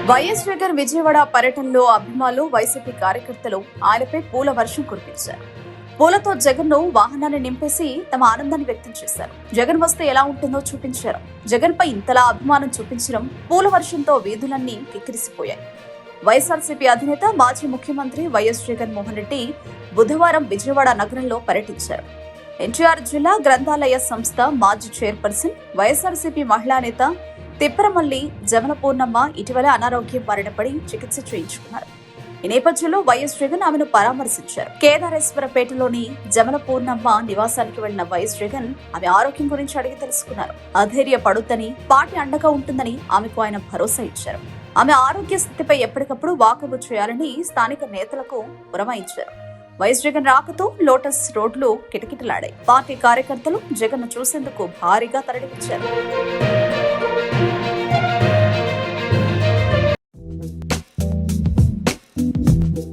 YS Jagan Vijayawada పర్యటనలో అభిమానులు, YCP కార్యకర్తలు ఆయనపై పూల వర్షం కురిపించారు. పూలతో జగన్ ను వాహనాన్ని నింపేసి తమ ఆనందాన్ని వ్యక్తం చేశారు. జగన్ వస్తే ఎలా ఉంటుందో చూపించారు. జగన్ పై ఇంతలా అభిమానం చూపించడం, పూల వర్షంతో వీధులన్నీ కిక్కిరిసిపోయాయి. వైఎస్ఆర్సీపీ అధినేత, మాజీ ముఖ్యమంత్రి వైఎస్ జగన్మోహన్ రెడ్డి బుధవారం విజయవాడ నగరంలో పర్యటించారు. ఎన్టీఆర్ జిల్లా గ్రంథాలయ సంస్థ మాజీ చైర్పర్సన్, వైఎస్ఆర్సీపీ మహిళా నేత తిప్పరమల్లి జమలపూర్ణమ్మ ఇటీవల అనారోగ్యం బారిన పడి చికిత్స చేయించుకున్నారు. ఈ నేపథ్యంలో వైఎస్ జగన్ ఆమెను పరామర్శించారు. కేదారేశ్వరపేటలోని జమలపూర్ణమ్మ నివాసానికి వెళ్లిన వైఎస్ జగన్ ఆమె ఆరోగ్యం గురించి అడిగి తెలుసుకున్నారు. అధైర్య పడుద్దని, పార్టీ అండగా ఉంటుందని ఆమెకు ఆయన భరోసా ఇచ్చారు. ఆమె ఆరోగ్య స్థితిపై ఎప్పటికప్పుడు వాకబు చేయాలని స్థానిక నేతలకు పురమాయించారు. వైఎస్ జగన్ రాకతో లోటస్ రోడ్లు కిటకిటలాడాయి. పార్టీ కార్యకర్తలు జగన్ ను చూసేందుకు భారీగా తరలివచ్చారు.